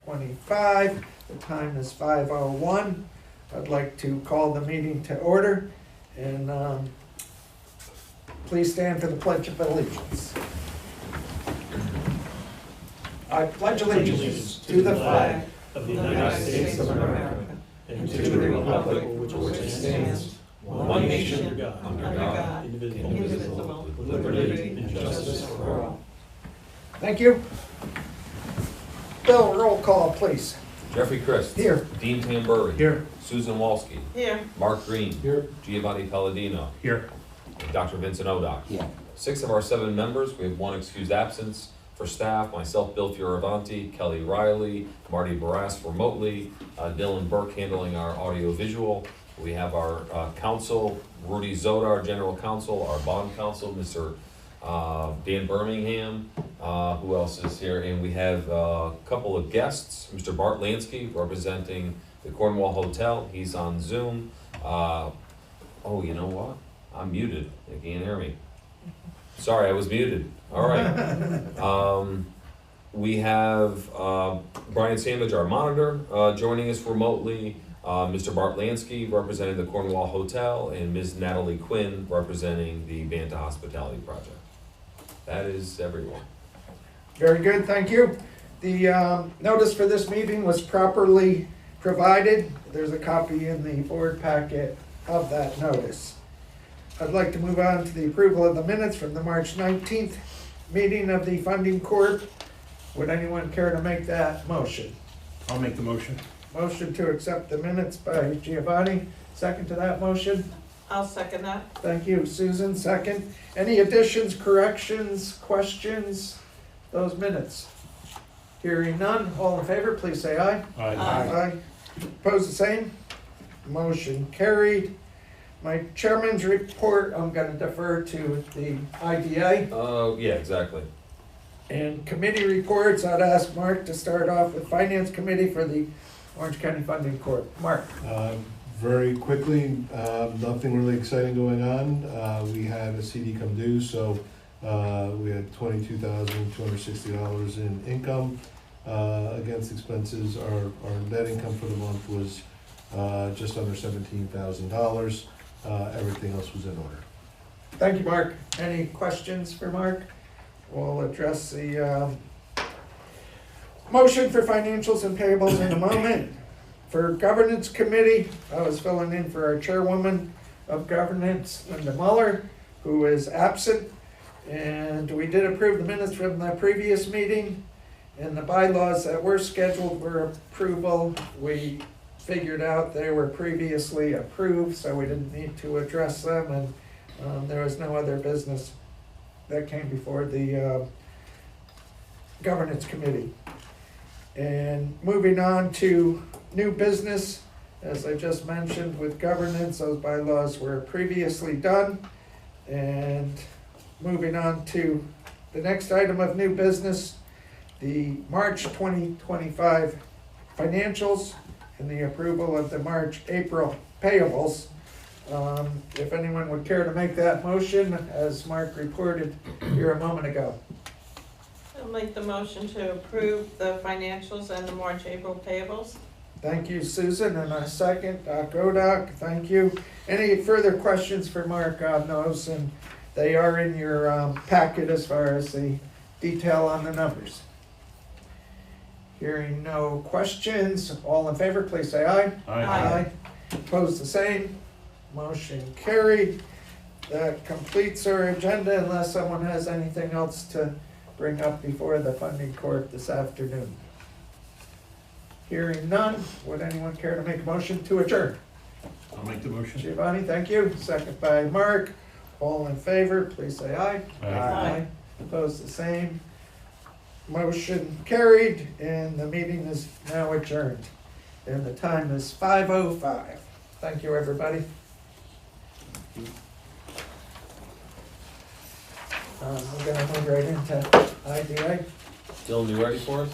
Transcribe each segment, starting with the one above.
2025. The time is 5:01. I'd like to call the meeting to order, and please stand for the Pledge of Allegiance. I pledge allegiance to the flag of the United States of America and to the republic for which it stands, one nation, under God, indivisible, with liberty and justice for all. Thank you. Bill, roll call, please. Jeffrey Christ. Here. Dean Tamburri. Here. Susan Walsky. Here. Mark Green. Here. Giovanni Palladino. Here. And Dr. Vincent Odock. Yeah. 6 of our 7 members. We have 1 excused absence. For staff, myself, Bill Fioravanti, Kelly Riley, Marty Barras remotely, Dylan Burke handling our audio visual. We have our counsel, Rudy Zoda, our general counsel, our bond counsel, Mr. Dan Birmingham. Who else is here? And we have a couple of guests, Mr. Bart Lansky representing the Cornwall Hotel. He's on Zoom. Oh, you know what? I'm muted. They can't hear me. Sorry, I was muted. All right. We have Brian Sandwich, our monitor, joining us remotely. Mr. Bart Lansky representing the Cornwall Hotel, and Ms. Natalie Quinn representing the Banta Hospitality Project. That is everyone. Very good, thank you. The notice for this meeting was properly provided. There's a copy in the board packet of that notice. I'd like to move on to the approval of the minutes from the March 19th meeting of the Funding Corp. Would anyone care to make that motion? I'll make the motion. Motion to accept the minutes by Giovanni. Second to that motion? I'll second that. Thank you, Susan. Second. Any additions, corrections, questions? Those minutes? Hearing none. All in favor, please say aye. Aye. Aye. Opposed, the same? Motion carried. My chairman's report, I'm going to defer to the IDA. Yeah, exactly. And committee reports, I'd ask Mark to start off with Finance Committee for the Orange County Funding Corp. Mark. Very quickly, nothing really exciting going on. We had a CD come due, so we had $22,260 in income against expenses. Our net income for the month was just under $17,000. Everything else was in order. Thank you, Mark. Any questions for Mark? We'll address the motion for financials and payables in a moment. For Governance Committee, I was filling in for our chairwoman of Governance, Linda Muller, who is absent. And we did approve the minutes from the previous meeting, and the bylaws that were scheduled for approval, we figured out they were previously approved, so we didn't need to address them, and there was no other business that came before the Governance Committee. And moving on to new business, as I just mentioned with governance, those bylaws were previously done. And moving on to the next item of new business, the March 2025 financials and the approval of the March-April payables. If anyone would care to make that motion, as Mark reported here a moment ago. I'll make the motion to approve the financials and the March-April payables. Thank you, Susan, and a second, Doc Odock, thank you. Any further questions for Mark on those? And they are in your packet as far as the detail on the numbers. Hearing no questions, all in favor, please say aye. Aye. Opposed, the same. Motion carried. That completes our agenda unless someone has anything else to bring up before the Funding Court this afternoon. Hearing none, would anyone care to make a motion to adjourn? I'll make the motion. Giovanni, thank you. Second by Mark. All in favor, please say aye. Aye. Opposed, the same. Motion carried, and the meeting is now adjourned. And the time is 5:05. Thank you, everybody. We're gonna move right into IDA. Dylan, you ready for us?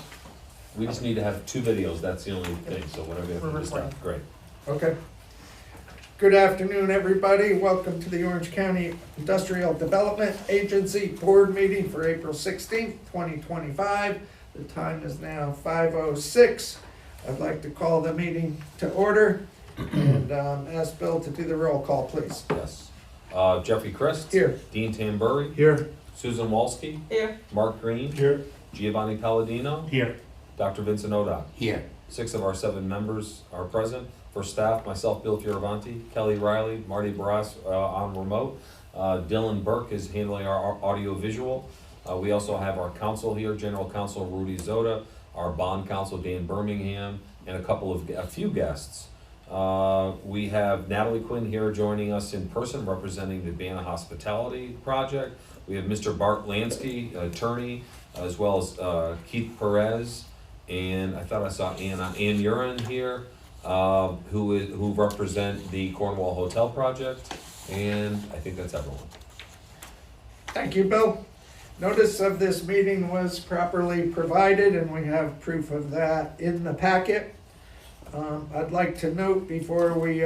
We just need to have 2 videos, that's the only thing, so whatever you have to do, start. Great. Okay. Good afternoon, everybody. Welcome to the Orange County Industrial Development Agency Board Meeting for April 16th, 2025. The time is now 5:06. I'd like to call the meeting to order and ask Bill to do the roll call, please. Yes. Jeffrey Christ. Here. Dean Tamburri. Here. Susan Walsky. Here. Mark Green. Here. Giovanni Palladino. Here. Dr. Vincent Odock. Here. 6 of our 7 members are present. For staff, myself, Bill Fioravanti, Kelly Riley, Marty Barras on remote. Dylan Burke is handling our audio visual. We also have our counsel here, General Counsel Rudy Zoda, our bond counsel Dan Birmingham, and a few guests. We have Natalie Quinn here joining us in person, representing the Banna Hospitality Project. We have Mr. Bart Lansky, attorney, as well as Keith Perez, and I thought I saw Ann Urin here, who represent the Cornwall Hotel Project, and I think that's everyone. Thank you, Bill. Notice of this meeting was properly provided, and we have proof of that in the packet. I'd like to note before we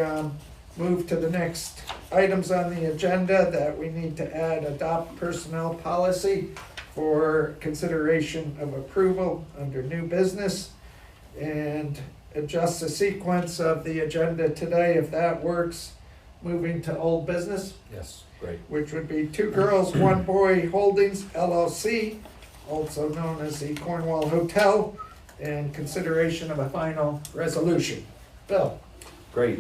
move to the next items on the agenda that we need to add adopt personnel policy for consideration of approval under new business, and adjust the sequence of the agenda today, if that works, moving to old business, Yes, great. which would be Two Girls, One Boy Holdings LLC, also known as the Cornwall Hotel, and consideration of a final resolution. Bill? Great.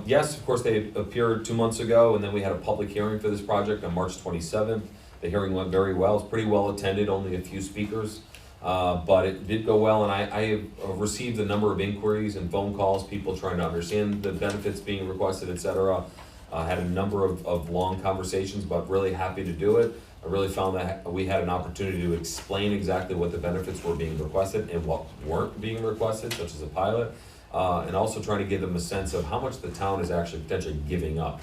Yes, of course, they appeared 2 months ago, and then we had a public hearing for this project on March 27th. The hearing went very well. It's pretty well attended, only a few speakers, but it did go well, and I have received a number of inquiries and phone calls, people trying to understand the benefits being requested, etc. Had a number of long conversations, but really happy to do it. I really found that we had an opportunity to explain exactly what the benefits were being requested and what weren't being requested, such as a pilot, and also trying to give them a sense of how much the town is actually potentially giving up.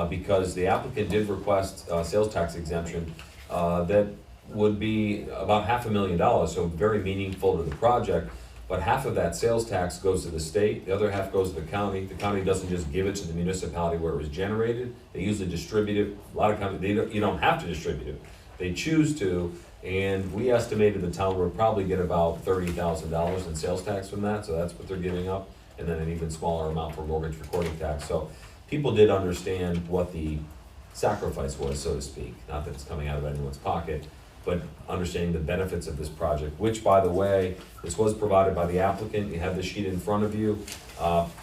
Because the applicant did request sales tax exemption that would be about $500,000, so very meaningful to the project. But half of that sales tax goes to the state, the other half goes to the county. The county doesn't just give it to the municipality where it was generated. They usually distribute it. A lot of counties, you don't have to distribute it. They choose to, and we estimated the town would probably get about $30,000 in sales tax from that, so that's what they're giving up, and then an even smaller amount for mortgage recording tax. So people did understand what the sacrifice was, so to speak. Not that it's coming out of anyone's pocket, but understanding the benefits of this project, which, by the way, this was provided by the applicant. You have the sheet in front of you.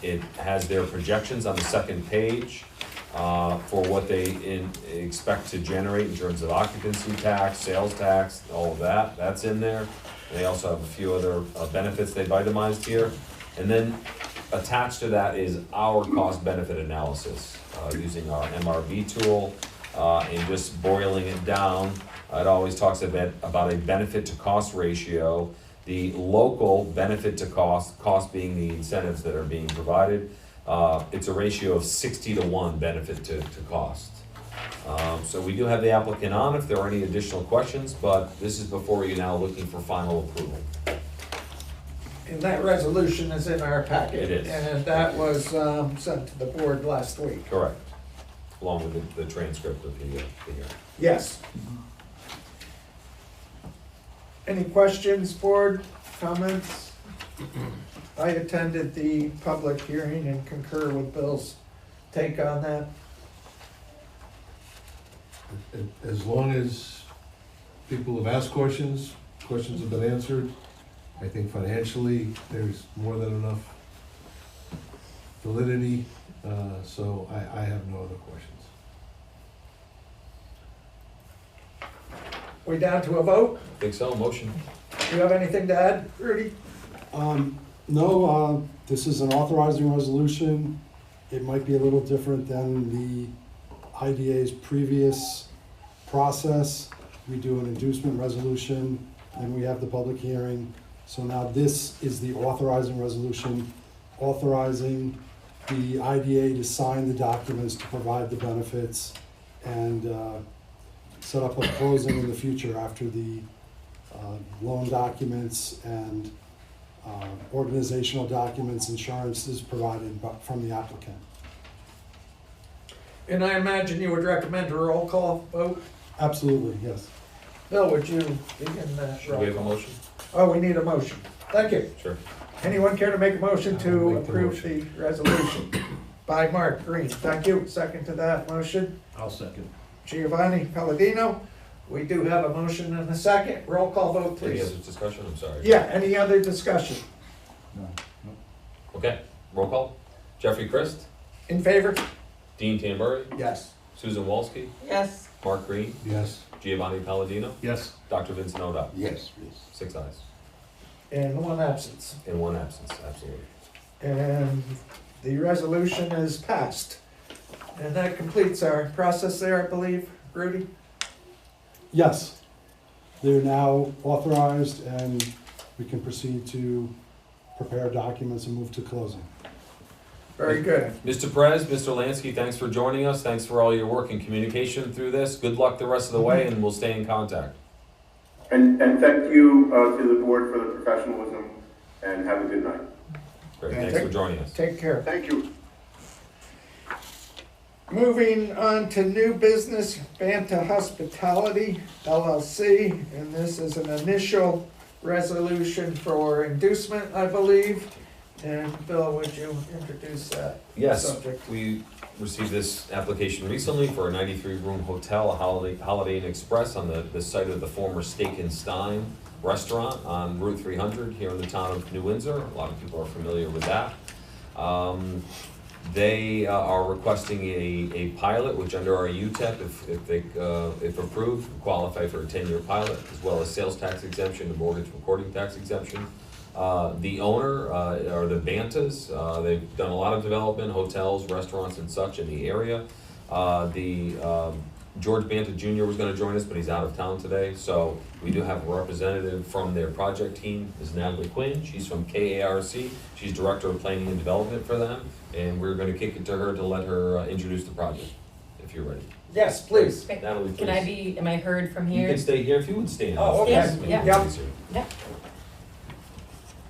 It has their projections on the second page for what they expect to generate in terms of occupancy tax, sales tax, all of that. That's in there. They also have a few other benefits they've itemized here. And then attached to that is our cost benefit analysis using our MRV tool and just boiling it down. It always talks about a benefit to cost ratio, the local benefit to cost being the incentives that are being provided. It's a ratio of 60-to-1 benefit to cost. So we do have the applicant on if there are any additional questions, but this is before you now looking for final approval. And that resolution is in our packet. It is. And that was sent to the board last week. Correct, along with the transcript of the hearing. Yes. Any questions, board, comments? I attended the public hearing and concur with Bill's take on that. As long as people have asked questions have been answered, I think financially, there's more than enough validity, so I have no other questions. We down to a vote? I think so, motion. Do you have anything to add, Rudy? No, this is an authorizing resolution. It might be a little different than the IDA's previous process. We do an inducement resolution, and we have the public hearing. So now this is the authorizing resolution, authorizing the IDA to sign the documents to provide the benefits and set up a closing in the future after the loan documents and organizational documents, insurance is provided from the applicant. And I imagine you would recommend a roll call vote? Absolutely, yes. Bill, would you begin that Should roll we have a call? motion? Oh, we need a motion. Thank you. Sure. Anyone care to make a motion I'll to make the approve the resolution? By Mark Green. Thank you. Second to that motion. I'll second. Giovanni Palladino. We do have a motion and a second. Roll call vote, Any other please. discussion? I'm sorry. Yeah, any other discussion? Okay, roll call. Jeffrey Christ, In favor? Dean Tamburri, Yes. Susan Walsky, Yes. Mark Green, Yes. Giovanni Palladino, Yes. Dr. Vincent O'Dowd. Yes, please. 6 ayes, And one absence. and 1 absence, absolutely. And the resolution is passed. And that completes our process there, I believe, Rudy? Yes, they're now authorized and we can proceed to prepare documents and move to closing. Very good. Mr. Perez, Mr. Lansky, thanks for joining us. Thanks for all your work and communication through this. Good luck the rest of the way, and we'll stay in contact. And thank you to the board for the professionalism, and have a good night. Great, thanks for joining us. Take care. Thank you. Moving on to new business, Banta Hospitality LLC, and this is an initial resolution for inducement, I believe. And Bill, would you introduce that Yes, subject? we received this application recently for a 93-room hotel, a Holiday Inn Express, on the site of the former Steak and Stein restaurant on Route 300 here in the town of New Windsor. A lot of people are familiar with that. They are requesting a pilot, which under our UTEP, if approved, would qualify for a 10-year pilot, as well as sales tax exemption and mortgage recording tax exemption. The owner are the Bantas. They've done a lot of development, hotels, restaurants, and such in the area. George Banta Jr. was going to join us, but he's out of town today. So we do have a representative from their project team, Ms. Natalie Quinn. She's from KARC. She's Director of Planning and Development for them. And we're going to kick it to her to let her introduce the project, if you're ready. Yes, please. Natalie, please. Can I be, am I heard from You here? can stay here if you would stand. Oh, okay. Yes, maybe Yeah. it's easier.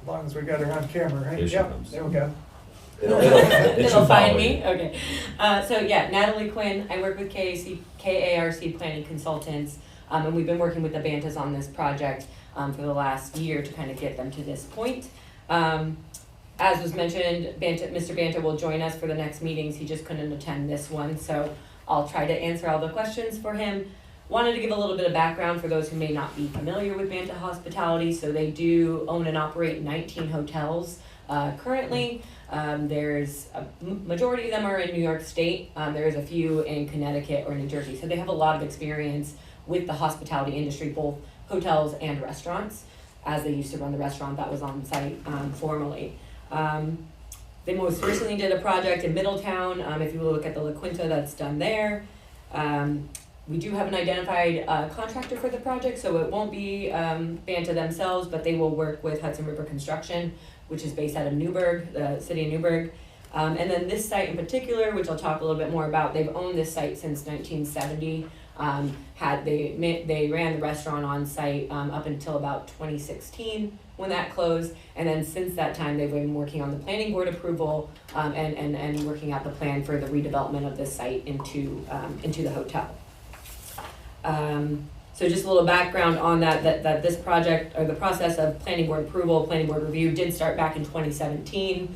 As long as we got her on camera, right? Here she Yep, comes. there we go. It It'll should find follow me, you. okay. So yeah, Natalie Quinn, I work with KARC Planning Consultants, and we've been working with the Bantas on this project for the last year to kind of get them to this point. As was mentioned, Mr. Banta will join us for the next meetings. He just couldn't attend this one, so I'll try to answer all the questions for him. Wanted to give a little bit of background for those who may not be familiar with Banta Hospitality. So they do own and operate 19 hotels currently. There's a majority of them are in New York State. There's a few in Connecticut or New Jersey. So they have a lot of experience with the hospitality industry, both hotels and restaurants, as they used to run the restaurant that was on site formerly. They most recently did a project in Middletown. If you look at the La Quinta that's done there. We do have an identified contractor for the project, so it won't be Banta themselves, but they will work with Hudson River Construction, which is based out of Newburgh, the city of Newburgh. And then this site in particular, which I'll talk a little bit more about, they've owned this site since 1970. They ran the restaurant on site up until about 2016 when that closed, and then since that time they've been working on the planning board approval and working out the plan for the redevelopment of this site into the hotel. So just a little background on that this project, or the process of planning board approval, planning board review, did start back in 2017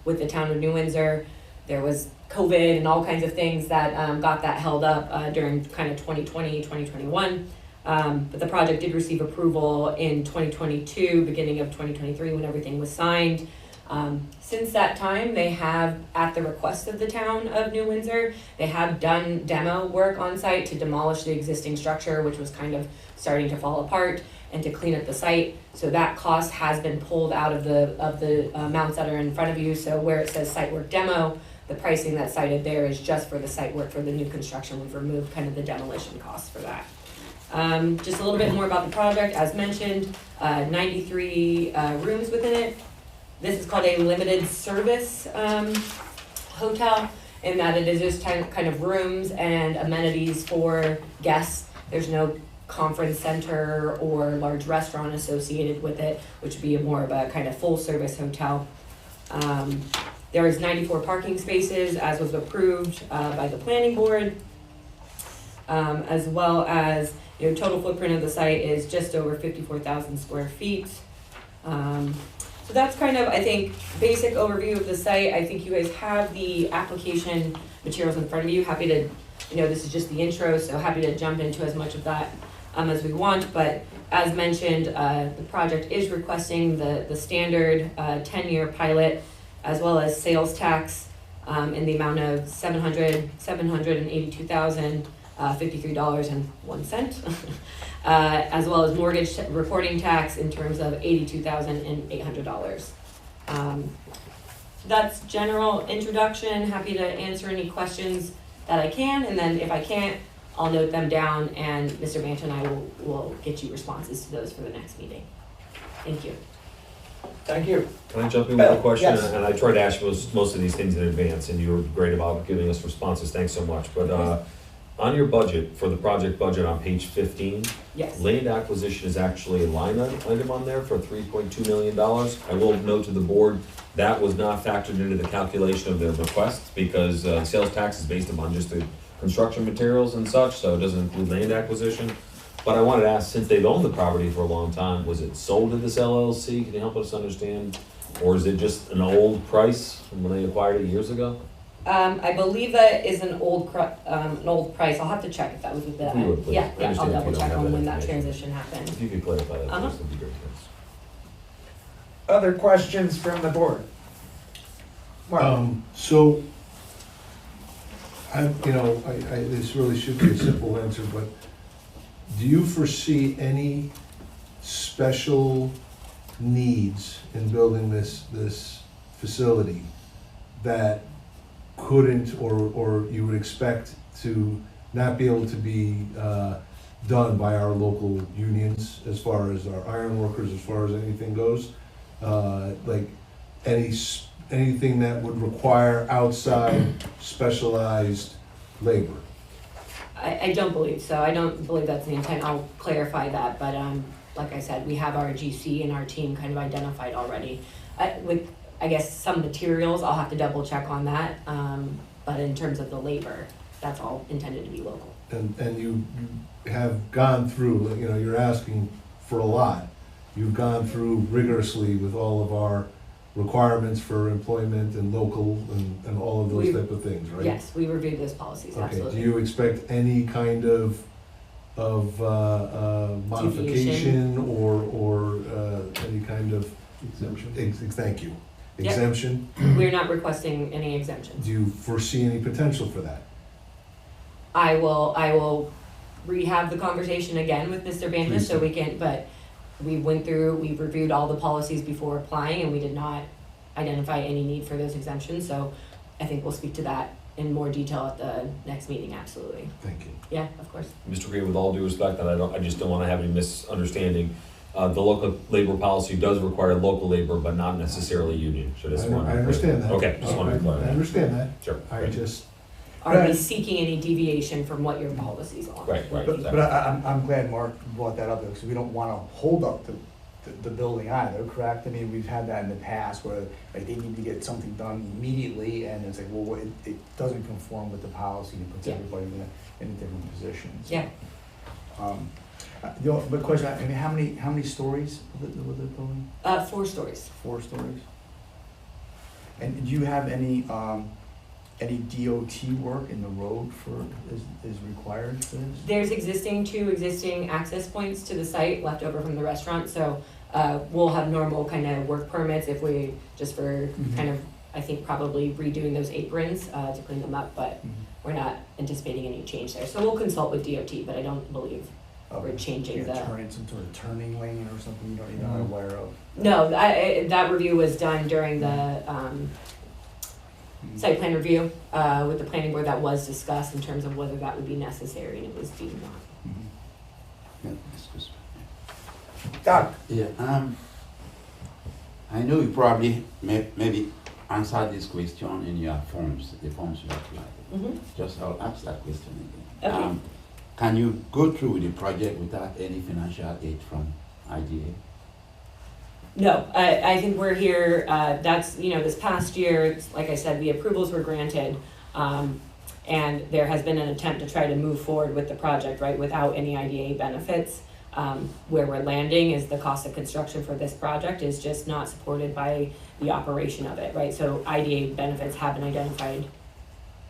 with the town of New Windsor. There was COVID and all kinds of things that got that held up during kind of 2020, 2021. But the project did receive approval in 2022, beginning of 2023 when everything was signed. Since that time, they have, at the request of the town of New Windsor, they have done demo work on site to demolish the existing structure, which was kind of starting to fall apart, and to clean up the site. So that cost has been pulled out of the amounts that are in front of you. So where it says site work demo, the pricing that's cited there is just for the site work for the new construction. We've removed kind of the demolition costs for that. Just a little bit more about the project. As mentioned, 93 rooms within it. This is called a limited service hotel, in that it is just kind of rooms and amenities for guests. There's no conference center or large restaurant associated with it, which would be more of a kind of full service hotel. There is 94 parking spaces, as was approved by the planning board, as well as total footprint of the site is just over 54,000 square feet. So that's kind of, I think, basic overview of the site. I think you guys have the application materials in front of you. Happy to, this is just the intro, so happy to jump into as much of that as we want. But as mentioned, the project is requesting the standard 10-year pilot, as well as sales tax in the amount of $782,053.01, as well as mortgage reporting tax in terms of $82,800. That's general introduction. Happy to answer any questions that I can, and then if I can't, I'll note them down, and Mr. Banta and I will get you responses to those for the next meeting. Thank you. Thank you. Can I jump in with a Bill, question? yes. And I tried to ask most of these things in advance, and you were great about giving us responses. Thanks so much. But on your budget, for the project budget on page 15, Yes. land acquisition is actually a line item on there for $3.2 million. I will note to the board, that was not factored into the calculation of their request, because sales tax is based upon just the construction materials and such, so it doesn't include land acquisition. But I wanted to ask, since they've owned the property for a long time, was it sold to this LLC? Can you help us understand? Or is it just an old price from when they acquired it years ago? I believe that is an old price. I'll have to check if that was with the, If you would, please. yeah, I I'll understand if you double don't check have on that when that information. transition happened. If you could clarify that, Uh-huh. that'd be great. Thanks. Other questions from the board? Mark? So, this really should be a simple answer, but do you foresee any special needs in building this facility that couldn't, or you would expect to not be able to be done by our local unions, as far as our iron workers, as far as anything goes? Like anything that would require outside specialized labor? I don't believe so. I don't believe that's the intent. I'll clarify that, but like I said, we have our GC and our team kind of identified already. With, I guess, some materials, I'll have to double check on that, but in terms of the labor, that's all intended to be local. And you have gone through, you're asking for a lot. You've gone through rigorously with all of our requirements for employment and local and all of those type of things, right? Yes, we reviewed those policies, Okay, absolutely. do you expect any kind of modification or any kind of? Exemption. Thank you. Yep. Exemption? We're not requesting any exemptions. Do you foresee any potential for that? I will rehab the conversation again with Mr. Banta, Please so do. we can, but we've reviewed all the policies before applying, and we did not identify any need for those exemptions, so I think we'll speak to that in more detail at the next meeting, absolutely. Thank you. Yeah, of course. Mr. Green, with all due respect, and I just don't want to have any misunderstanding, the local labor policy does require local labor, but not necessarily union. So just wanted to- I understand that. Okay, just wanted to I clarify. understand that. Sure. I just, Are we Right. seeking any deviation from what your policies are? Right, right. But I'm glad Mark brought that up, though, because we don't want to hold up the building either, correct? I mean, we've had that in the past where, like, they need to get something done immediately, and it's like, well, it doesn't conform with the policy, and it puts Yeah. everybody in a different position. So, Yeah, but question, I mean, how many stories was the building? 4 stories. 4 stories? And do you have any DOT work in the road is required for this? There's two existing access points to the site left over from the restaurant, so we'll have normal kind of work permits if we, just for kind of, I think probably redoing those aprons to clean them up, but we're not anticipating any change there. So we'll consult with DOT, but I don't believe we're changing You're the. turning some sort of turning lane or something you're not aware of? No, that review was done during the site plan review with the planning board. That was discussed in terms of whether that would be necessary, and it was deemed not. Mhm. Yeah, excuse me. Doc? Yeah, I know you probably maybe answer this question in your forms, the forms you applied. Mhm. Just I'll ask that question again. Okay. Can you go through the project without any financial aid from IDA? No, I think we're here, that's, this past year, like I said, the approvals were granted. And there has been an attempt to try to move forward with the project, right, without any IDA benefits. Where we're landing is the cost of construction for this project is just not supported by the operation of it, right? So IDA benefits have been identified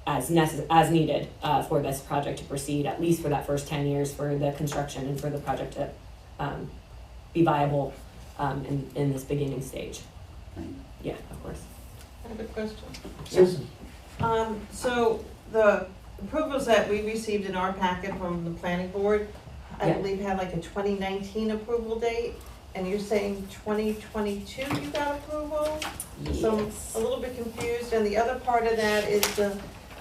as needed for this project to proceed, at least for that first 10 years for the construction and for the project to be viable in this beginning stage. Yeah, of course. I have a question. Susan? So the approvals that we received in our packet from the planning board, I Yeah. believe had like a 2019 approval date, and you're saying 2022 you got approval? So I'm a little bit confused, and the other part of that is the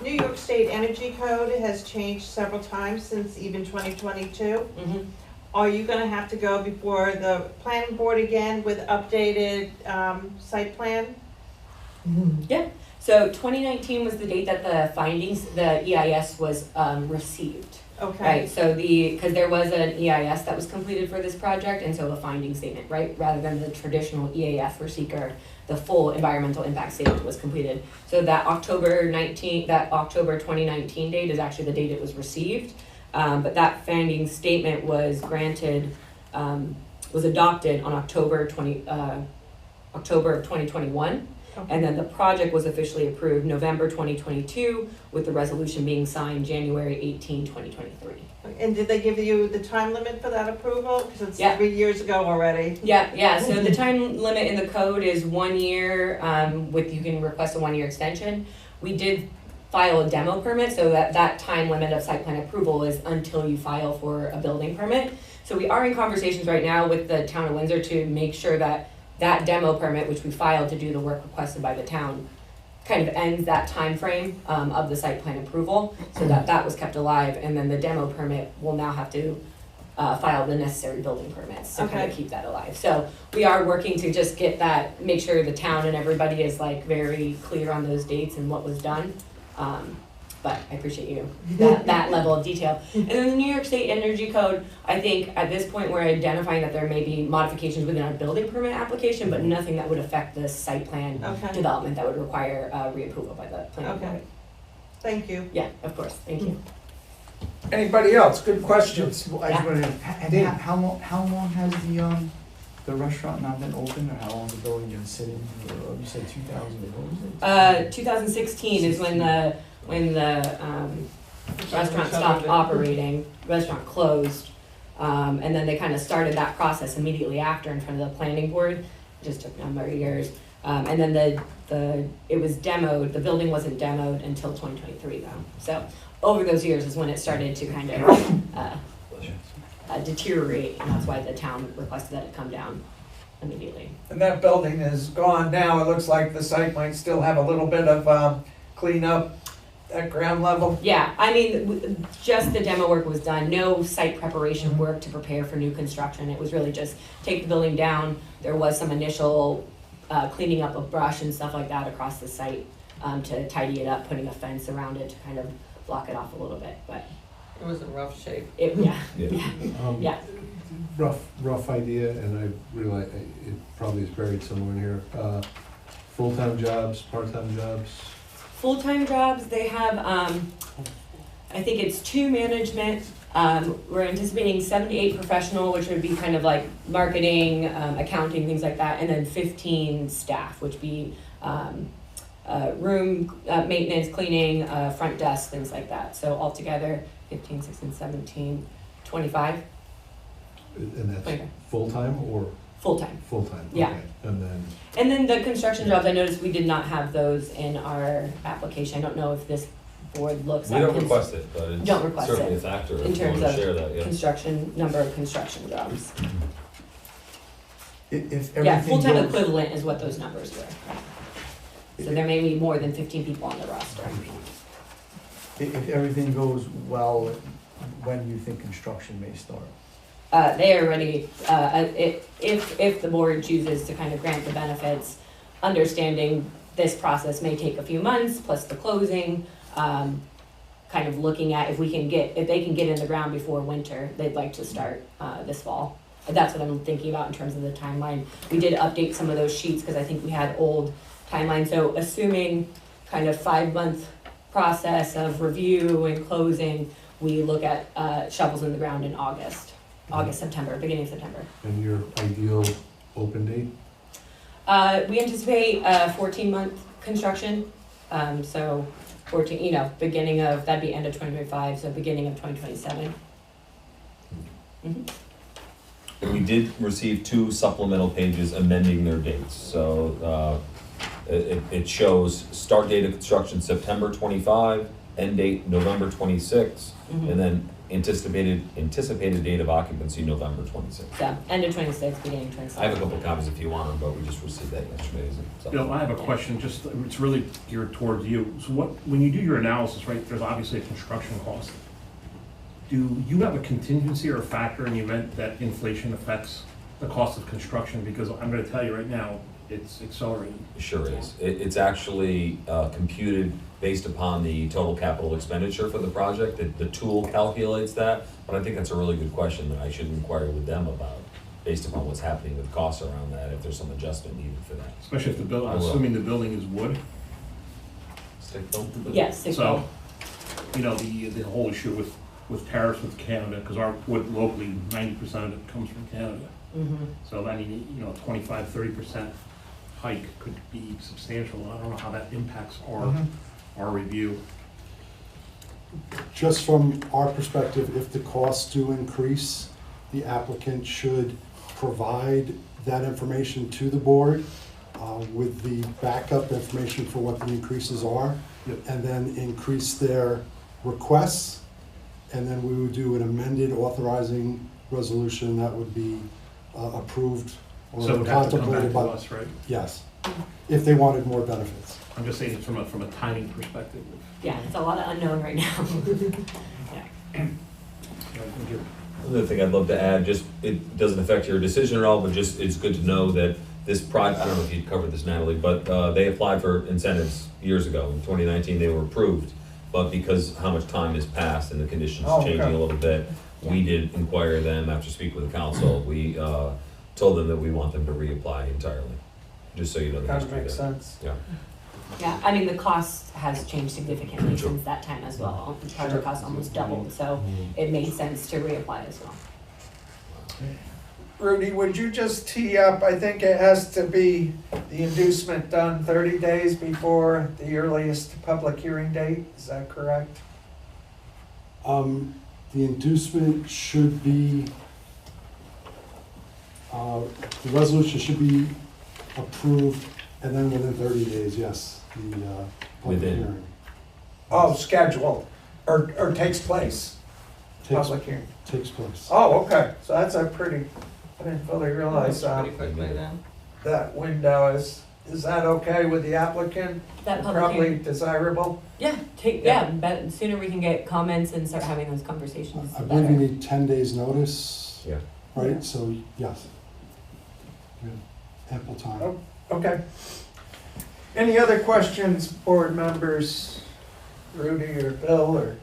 New York State Energy Code has changed several times since even 2022. Mhm. Are you gonna have to go before the planning board again with updated site plan? Yeah, so 2019 was the date that the findings, the EIS was received. Okay. Right, so because there was an EIS that was completed for this project, and so a finding statement, right? Rather than the traditional EAF for seeker, the full environmental impact statement was completed. So that October 2019 date is actually the date it was received. But that finding statement was granted, was adopted on October of 2021. Okay. And then the project was officially approved November 2022, with the resolution being signed January 18, 2023. And did they give you the time limit for that approval? Because it's Yeah. 3 years ago already. Yeah, so the time limit in the code is 1 year, you can request a 1-year extension. We did file a demo permit, so that time limit of site plan approval is until you file for a building permit. So we are in conversations right now with the town of Windsor to make sure that demo permit, which we filed to do the work requested by the town, kind of ends that time frame of the site plan approval, so that was kept alive, and then the demo permit will now have to file the necessary building permits to kind of Okay. keep that alive. So we are working to just get that, make sure the town and everybody is like very clear on those dates and what was done. But I appreciate you, that level of detail. And then the New York State Energy Code, I think at this point we're identifying that there may be modifications within our building permit application, but nothing that would affect the site plan Okay. development that would require reapproval by the planning board. Okay. Thank you. Yeah, of course, thank you. Anybody else? Good questions. Well, I just wanted to, Dave. how long has the restaurant not been open, or how long has the building been sitting? You said 2000, what was it? 2016 is when the restaurant stopped operating, restaurant closed. And then they kind of started that process immediately after in front of the planning board. It just took a number of years. And then it was demoed, the building wasn't demoed until 2023 though. So over those years is when it started to kind of deteriorate, and that's why the town requested that it come down immediately. And that building is gone now. It looks like the site might still have a little bit of cleanup at ground level. Yeah, I mean, just the demo work was done, no site preparation work to prepare for new construction. It was really just take the building down. There was some initial cleaning up of brush and stuff like that across the site to tidy it up, putting a fence around it to kind of block it off a little bit, but It was in rough shape. yeah. Yeah. Rough idea, and I realize it probably is buried somewhere in here. Full-time jobs, part-time jobs? Full-time jobs, they have, I think it's 2 management. We're anticipating 7 to 8 professional, which would be kind of like marketing, accounting, things like that, and then 15 staff, which would be room maintenance, cleaning, front desk, things like that. So altogether, 15, 16, 17, 25. And that's Okay. full-time or Full-time. full-time? Yeah. Okay. And then, And then the construction jobs, I noticed we did not have those in our application. I don't know if this board looks We at don't request it, but it's Don't request certainly it. a factor In if you terms want to of share that, yeah. construction, number of construction jobs. If everything Yeah, full-time goes- equivalent is what those numbers were. So there may be more than 15 people on the roster. If everything goes well, when do you think construction may start? They are ready, if the board chooses to kind of grant the benefits, understanding this process may take a few months, plus the closing, kind of looking at if they can get in the ground before winter, they'd like to start this fall. That's what I'm thinking about in terms of the timeline. We did update some of those sheets because I think we had old timelines, so assuming kind of 5-month process of review and closing, we look at shovels in the ground in August, September, beginning of September. And your ideal open date? We anticipate a 14-month construction, so 14, beginning of, that'd be end of 2025, so beginning of 2027. We did receive 2 supplemental pages amending their dates, so it shows start date of construction September 25, end date November 26, and then anticipated date of occupancy November 26. So end of 26, beginning of 27. I have a couple copies if you want them, but we just received that yesterday. Bill, I have a question, just, it's really geared towards you. So when you do your analysis, right, there's obviously a construction cost. Do you have a contingency or a factor in the event that inflation affects the cost of construction? Because I'm gonna tell you right now, it's accelerating. Sure is. It's actually computed based upon the total capital expenditure for the project. The tool calculates that, but I think that's a really good question that I should inquire with them about, based upon what's happening with costs around that, if there's some adjustment needed for that. Especially if I'm assuming the building is wood. Stick built? Yes, stick So, the whole issue with tariffs with Canada, because our wood locally, 90% of it comes from Canada. So I mean, 25, 30% hike could be substantial. I don't know how that impacts our review. Just from our perspective, if the costs do increase, the applicant should provide that information to the board with the backup information for what the increases are, Yep. and then increase their requests, and then we would do an amended authorizing resolution that would be approved or So it would have to come back contemplated to by, us, right? yes, if they wanted more benefits. I'm just saying from a timing perspective. Yeah, it's a lot of unknown right now. Another thing I'd love to add, just, it doesn't affect your decision at all, but just, it's good to know that this project, I don't know if you covered this, Natalie, but they applied for incentives years ago. In 2019, they were approved, but because how much time has passed and the conditions changing a little bit, we did inquire them after speaking with the council. We told them that we want them to reapply entirely, just so you know the Kind of history makes there. sense. Yeah. Yeah, I mean, the cost has changed significantly since that time as well. The project cost almost doubled, so it made sense to reapply as well. Rudy, would you just tee up, I think it has to be the inducement done 30 days before the earliest public hearing date, is that correct? The inducement should be, the resolution should be approved, and then within 30 days, yes, the public Within. hearing. Oh, scheduled, or takes place, Takes, public hearing. takes place. Oh, okay, so that's a pretty, I didn't fully realize Pretty quickly then. that window is that okay with the applicant? That public Probably hearing, desirable? yeah, but the sooner we can get comments and start having those conversations, I the believe you better. need 10 days notice, Yeah. right? So, yes. We have ample time. Oh. Okay. Any other questions, board members, Rudy or Bill or?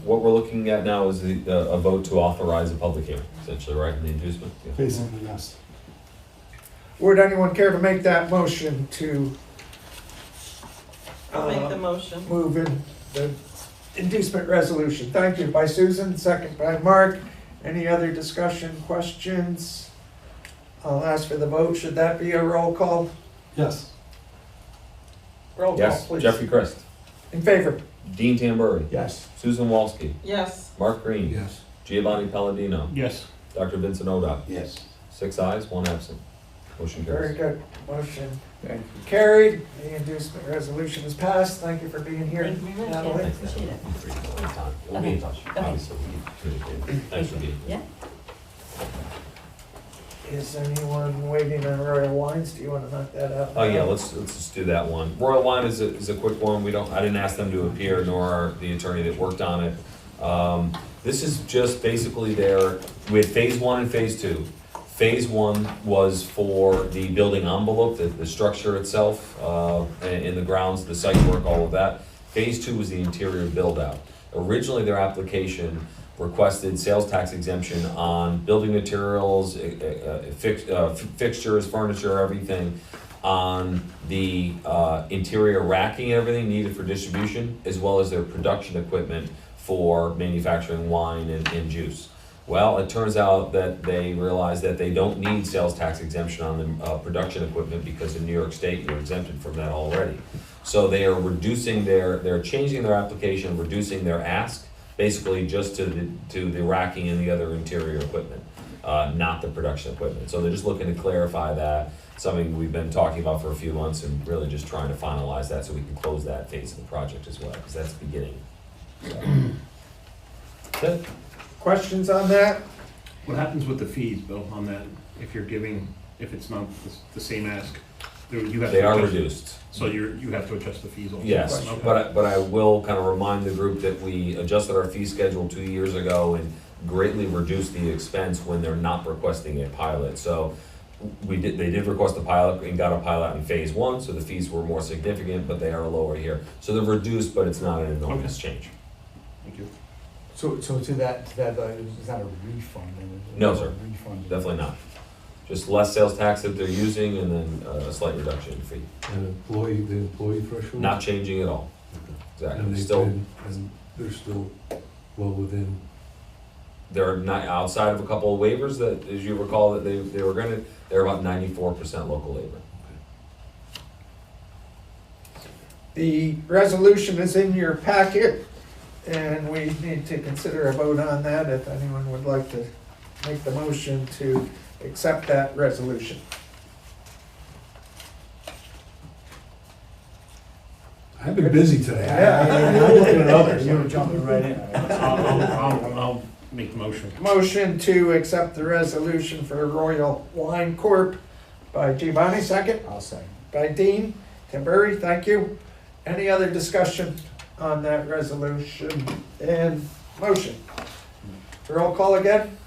What we're looking at now is a vote to authorize a public hearing, essentially, right, in the inducement? Yeah. Basically, yes. Would anyone care to make that motion to I'll make the motion. move in the inducement resolution? Thank you. By Susan, second by Mark. Any other discussion, questions? I'll ask for the vote. Should that be a roll call? Yes. Roll call, Yes, please. Jeffrey Christ, In favor? Dean Tamburri, Yes. Susan Walsky, Yes. Mark Green, Yes. Giovanni Palladino, Yes. Dr. Vincent Oda. Yes. 6 ayes, 1 absent. Motion Very carries. good. Motion Thank you. carried. The inducement resolution is passed. Thank you for being here, Thank you very much, yeah, Natalie. appreciate it. We'll be in Okay. touch, Okay. obviously, we communicate. Thanks for being here. Yeah. Is anyone waiting on Royal Wines? Do you want to knock that out? Oh, yeah, let's just do that one. Royal Line is a quick one. I didn't ask them to appear, nor the attorney that worked on it. This is just basically we had phase 1 and phase 2. Phase 1 was for the building envelope, the structure itself, in the grounds, the site work, all of that. Phase 2 was the interior build out. Originally, their application requested sales tax exemption on building materials, fixtures, furniture, everything. on the interior racking and everything needed for distribution, as well as their production equipment for manufacturing wine and juice. Well, it turns out that they realized that they don't need sales tax exemption on the production equipment because in New York State, you're exempted from that already. So they are reducing they're changing their application, reducing their ask, basically just to the racking and the other interior equipment, not the production equipment. So they're just looking to clarify that, something we've been talking about for a few months and really just trying to finalize that so we can close that phase of the project as well, because that's the beginning. So. Questions on that? What happens with the fees, Bill, on that, if it's not the same ask? You have They to are adjust- reduced. So you have to adjust the fees also? Yes, Okay. but I will kind of remind the group that we adjusted our fee schedule 2 years ago and greatly reduced the expense when they're not requesting a pilot. So they did request a pilot and got a pilot in phase 1, so the fees were more significant, but they are lower here. So they're reduced, but it's not an enormous change. Thank you. So to that, it's not a refund? No, sir. Refund. Definitely not. Just less sales tax that they're using and then a slight reduction in fee. And the employee threshold? Not changing at all. And Exactly. they've Still, been- and they're still well within, they're not outside of a couple of waivers that, as you recall, that they're about 94% local labor. The resolution is in your packet, and we need to consider a vote on that if anyone would like to make the motion to accept that resolution. I've been busy today. Yeah. I'm looking at others. You were jumping right in. I'll make the motion. Motion to accept the resolution for Royal Wine Corp. by Giovanni, second. I'll second. By Dean Timbury, thank you. Any other discussion on that resolution and motion? Roll call again?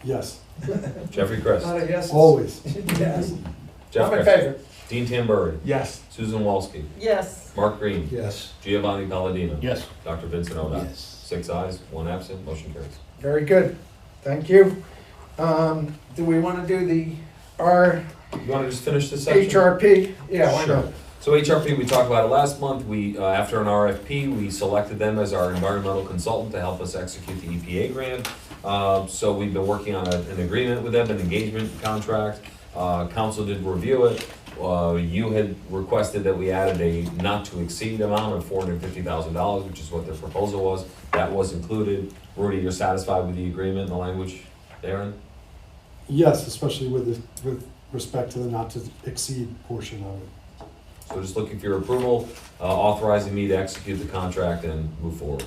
Yes, Jeffrey Chris. Not a yes? always. Yes. Jeff I'm in Chris. favor. Dean Tamburri. Yes. Susan Walsky. Yes. Mark Green. Yes. Giovanni Palladino. Yes. Dr. Vincent Oda. Yes. 6 ayes, 1 absent, motion carries. Very good. Thank you. Do we want to do the You want to just finish this section? HRP? Yeah, why not? Sure. So HRP, we talked about it last month. We, after an RFP, we selected them as our environmental consultant to help us execute the EPA grant. So we've been working on an agreement with them, an engagement contract. Council did review it. You had requested that we added a not-to-exceed amount of $450,000, which is what their proposal was. That was included. Rudy, you're satisfied with the agreement and the language, Darren? Yes, especially with respect to the not to exceed portion of it. So just looking for your approval, authorizing me to execute the contract and move forward.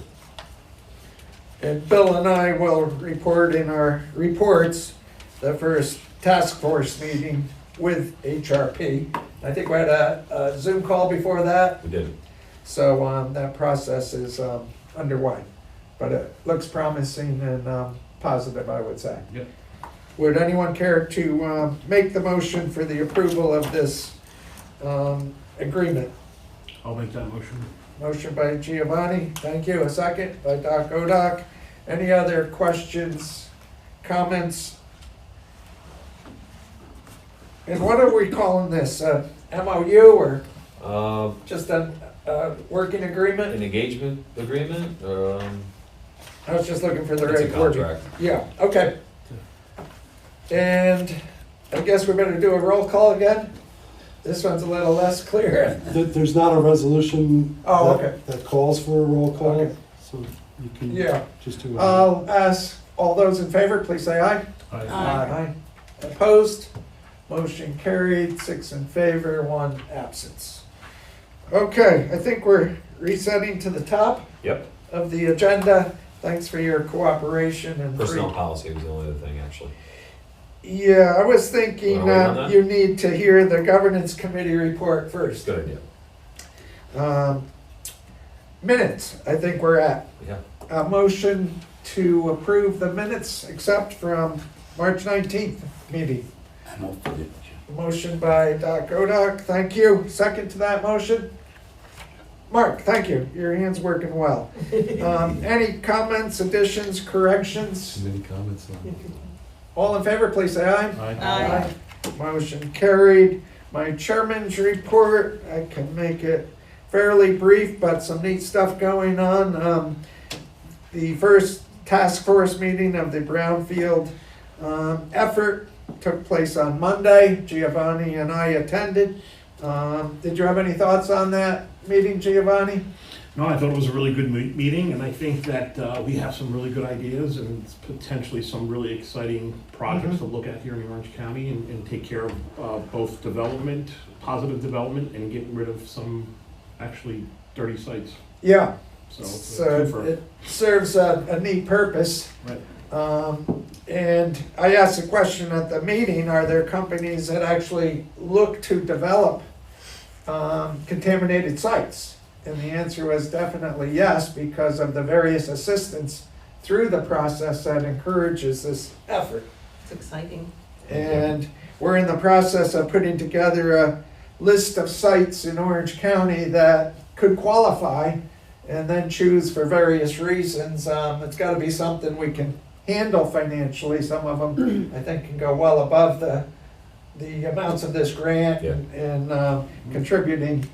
And Bill and I will report in our reports the first task force meeting with HRP. I think we had a Zoom call before that, We did. so that process is underway. But it looks promising and positive, I would say. Yep. Would anyone care to make the motion for the approval of this agreement? I'll make that motion. Motion by Giovanni, thank you. A second by Doc Odoc. Any other questions, comments? And what are we calling this? MOU or just a working agreement? An engagement agreement, I was just looking for the it's a right wording. contract. Yeah, okay. And I guess we better do a roll call again? This one's a little less clear. There's not a resolution Oh, that- okay. that calls for a roll call, Okay. so you can Yeah. just do it. I'll ask all those in favor, please say aye. Aye. Aye. Opposed? Motion carried, 6 in favor, 1 absence. Okay, I think we're resetting to the top Yep, of the agenda. Thanks for your cooperation and. personnel policy was the only other thing, actually. Yeah, I was thinking Wanna wait on that? you need to hear the governance committee report first. Good idea. Minutes, I think we're at. Yeah, A motion to approve the minutes except from March 19th meeting. I'm all for it. Motion by Doc Odoc, thank you. Second to that motion? Mark, thank you. Your hand's working well. Any comments, additions, corrections? Too many comments on it. All in favor, please say aye. Aye. Aye. Motion carried. My chairman's report, I can make it fairly brief, but some neat stuff going on. The first task force meeting of the Brownfield effort took place on Monday. Giovanni and I attended. Did you have any thoughts on that meeting, Giovanni? No, I thought it was a really good meeting, and I think that we have some really good ideas and potentially some really exciting projects to look at here in Orange County and take care of both development, positive development, and getting rid of some actually dirty sites. Yeah. So it's a So twofer. it serves a neat purpose. Right. And I asked a question at the meeting, are there companies that actually look to develop contaminated sites? And the answer was definitely yes, because of the various assistance through the process that encourages this effort. It's exciting. And we're in the process of putting together a list of sites in Orange County that could qualify and then choose for various reasons. It's gotta be something we can handle financially. Some of them, I think, can go well above the amounts of this grant and contributing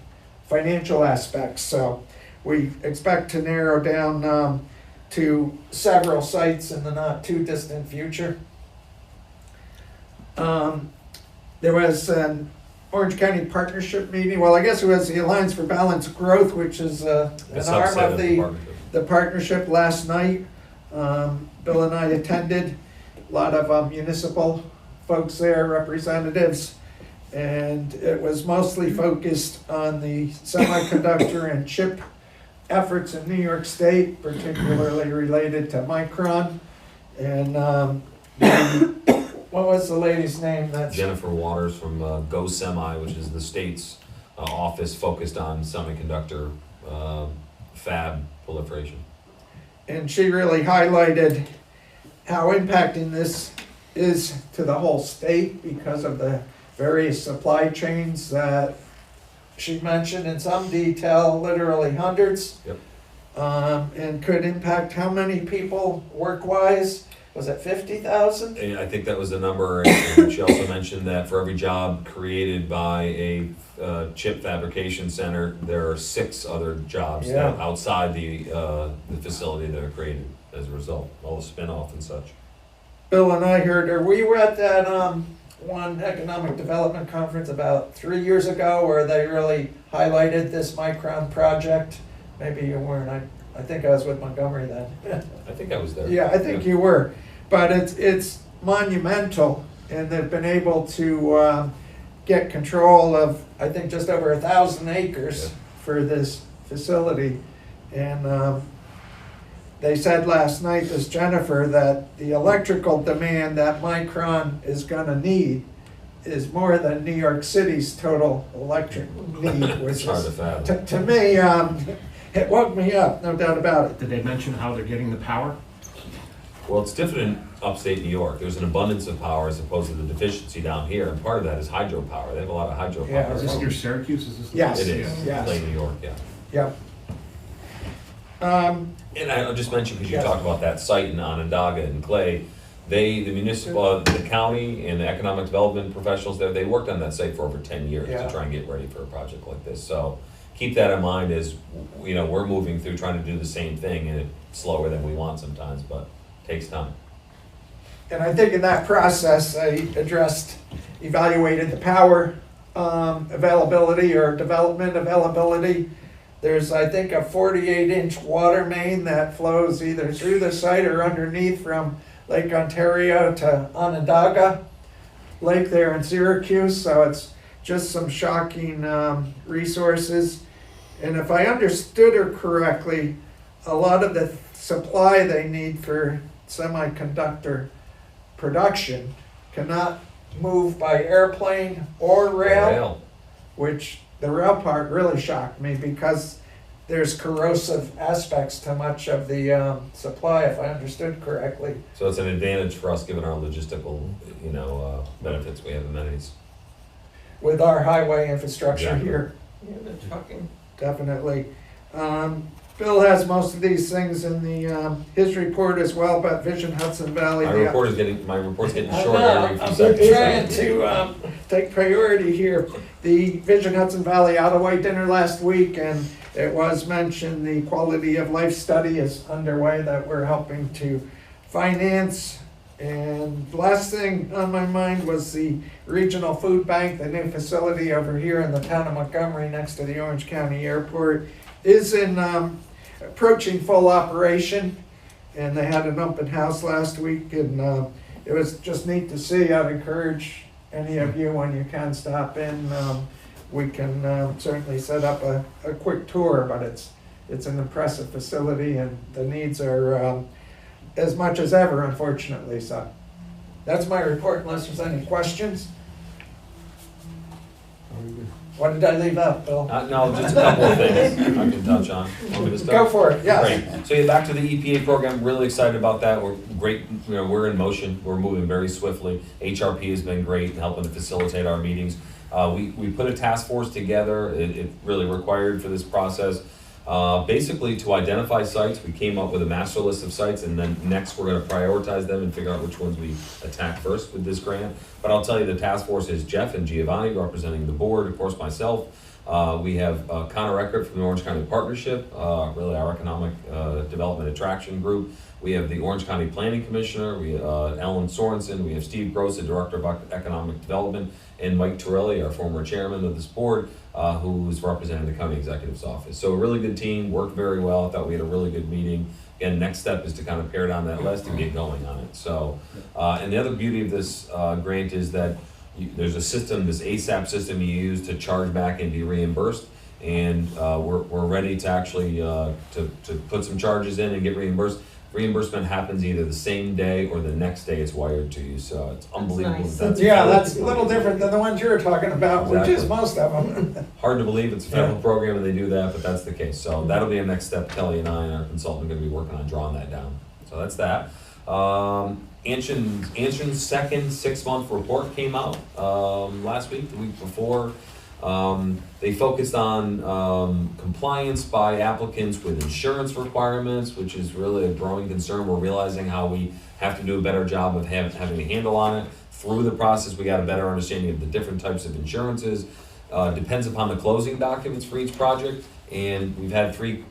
financial aspects. So we expect to narrow down to several sites in the not too distant future. There was an Orange County partnership meeting. Well, I guess it was the Alliance for Balanced Growth, which is an arm of the partnership last night. Bill and I attended. A lot of municipal folks there, representatives, and it was mostly focused on the semiconductor and chip efforts in New York State, particularly related to Micron. And what was the lady's name? That's Jennifer Waters from Go Semi, which is the state's office focused on semiconductor fab proliferation. And she really highlighted how impacting this is to the whole state because of the various supply chains that she mentioned in some detail, literally hundreds. Yep. And could impact how many people work-wise? Was it 50,000? And I think that was the number, and she also mentioned that for every job created by a chip fabrication center, there are 6 other jobs that outside the facility that are created as a result, all the spin-off and such. Bill and I heard her. We were at that one economic development conference about 3 years ago where they really highlighted this Micron project. Maybe you weren't. I think I was with Montgomery then. I think I was there. Yeah, I think you were. But it's monumental, and they've been able to get control of, I think, just over 1,000 acres for this facility. And they said last night, this Jennifer, that the electrical demand that Micron is gonna need is more than New York City's total electric need, which It's hard to is, fathom. to me, it woke me up, no doubt about it. Did they mention how they're getting the power? Well, it's different in upstate New York. There's an abundance of power as opposed to the deficiency down here, and part of that is hydropower. They have a lot of hydropower. Yeah, Is this near Syracuse? Is this? Yes. It is, Yes. Upstate New York, yeah. Yep. And I'll just mention, because you Yes. talked about that site in Onondaga and Clay, the municipal, the county and the economic development professionals there, they worked on that site for over 10 years Yeah. to try and get ready for a project like this. So keep that in mind as, you know, we're moving through trying to do the same thing, and it's slower than we want sometimes, but it takes time. And I think in that process, I evaluated the power availability or development availability. There's, I think, a 48-inch water main that flows either through the site or underneath from Lake Ontario to Onondaga Lake there in Syracuse. So it's just some shocking resources. And if I understood her correctly, a lot of the supply they need for semiconductor production cannot move by airplane or rail, which the rail part really shocked me because there's corrosive aspects to much of the supply, if I understood correctly. So it's an advantage for us, given our logistical, benefits. We have amenities. With our highway infrastructure Exactly. here, Yeah, the trucking. definitely. Bill Bill has most of these things in his report as well, but Vision Hudson Valley. My report's getting I shorter know, every few I'm seconds. trying to take priority here. The Vision Hudson Valley Out of White dinner last week, and it was mentioned the quality of life study is underway that we're helping to finance. And last thing on my mind was the Regional Food Bank, the new facility over here in the town of Montgomery next to the Orange County Airport, is in approaching full operation. And they had an open house last week, and it was just neat to see. I'd encourage any of you, when you can, stop in. We can certainly set up a quick tour, but it's an impressive facility, and the needs are as much as ever, unfortunately. So that's my report, unless there's any questions. What did I leave out, Bill? No, just a couple of things I can touch on. Want me to start? Go for it, yes. Great. So yeah, back to the EPA program, really excited about that. We're great, we're in motion, we're moving very swiftly. HRP has been great in helping to facilitate our meetings. We put a task force together, it really required for this process. Basically to identify sites, we came up with a master list of sites, and then next we're gonna prioritize them and figure out which ones we attack first with this grant. But I'll tell you, the task force is Jeff and Giovanni representing the board, of course myself. We have Connor Eckert from the Orange County Partnership, really our economic development attraction group. We have the Orange County Planning Commissioner, we Ellen Sorensen, we have Steve Gross, the Director of Economic Development, and Mike Torelli, our former chairman of this board, who's representing the County Executive's Office. So a really good team, worked very well. I thought we had a really good meeting. Again, next step is to kind of pare down that list and get going on it. So, and the other beauty of this grant is that there's a system, this ASAP system you use to charge back and be reimbursed. And we're ready to actually to put some charges in and get reimbursed. Reimbursement happens either the same day or the next day it's wired to you, so it's unbelievable. nice. That's That's a little different than the ones you were talking about, which is Exactly. most of them. Hard to believe it's a federal program and they do that, but that's the case. So that'll be a next step. Kelly and I and our consultant are gonna be working on drawing that down. So that's that. Anshin's second 6-month report came out last week, the week before. They focused on compliance by applicants with insurance requirements, which is really a growing concern. We're realizing how we have to do a better job of having a handle on it. Through the process, we got a better understanding of the different types of insurances. Depends upon the closing documents for each project, and we've had 3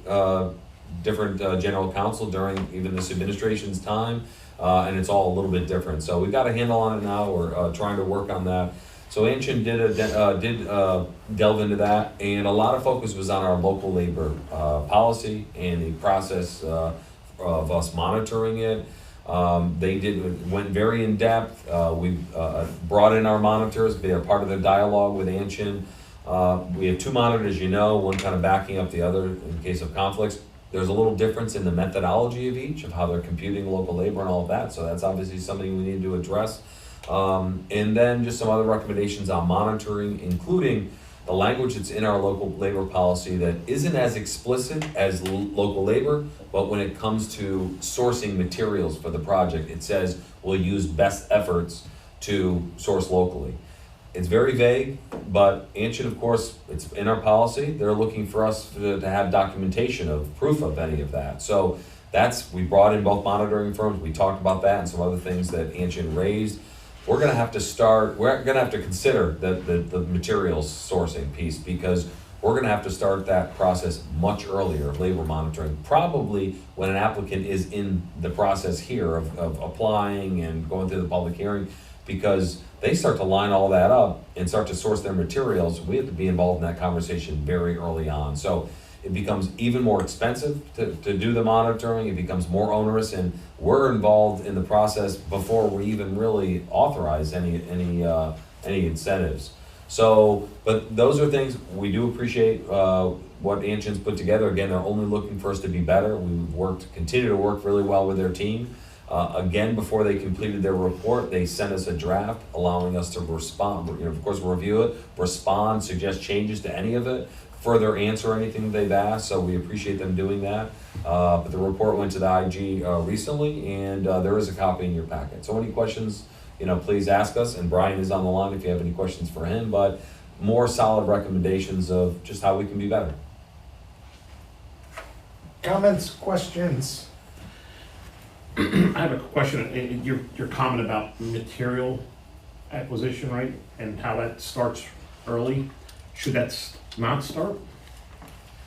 different general counsel during even this administration's time, and it's all a little bit different. So we've got a handle on it now. We're trying to work on that. So Anshin did delve into that, and a lot of focus was on our local labor policy and the process of us monitoring it. They went very in depth. We brought in our monitors. They are part of the dialogue with Anshin. We have 2 monitors, you know, one kind of backing up the other in case of conflicts. There's a little difference in the methodology of each, of how they're computing local labor and all of that. So that's obviously something we need to address. And then just some other recommendations on monitoring, including the language that's in our local labor policy that isn't as explicit as local labor, but when it comes to sourcing materials for the project, it says we'll use best efforts to source locally. It's very vague, but Anshin, of course, it's in our policy. They're looking for us to have documentation of proof of any of that. So we brought in both monitoring firms. We talked about that and some other things that Anshin raised. We're gonna have to consider the materials sourcing piece, because we're gonna have to start that process much earlier, labor monitoring, probably when an applicant is in the process here of applying and going through the public hearing, because they start to line all that up and start to source their materials. We have to be involved in that conversation very early on. So it becomes even more expensive to do the monitoring, it becomes more onerous, and we're involved in the process before we even really authorize any incentives. So, but those are things, we do appreciate what Anshin's put together. Again, they're only looking for us to be better. We've continue to work really well with their team. Again, before they completed their report, they sent us a draft allowing us to respond, of course, review it, respond, suggest changes to any of it, further answer anything they've asked, so we appreciate them doing that. But the report went to the IG recently, and there is a copy in your packet. So any questions, please ask us, and Brian is on the line if you have any questions for him, but more solid recommendations of just how we can be better. Comments, questions? I have a question, your comment about material acquisition, right? And how that starts early, should that not start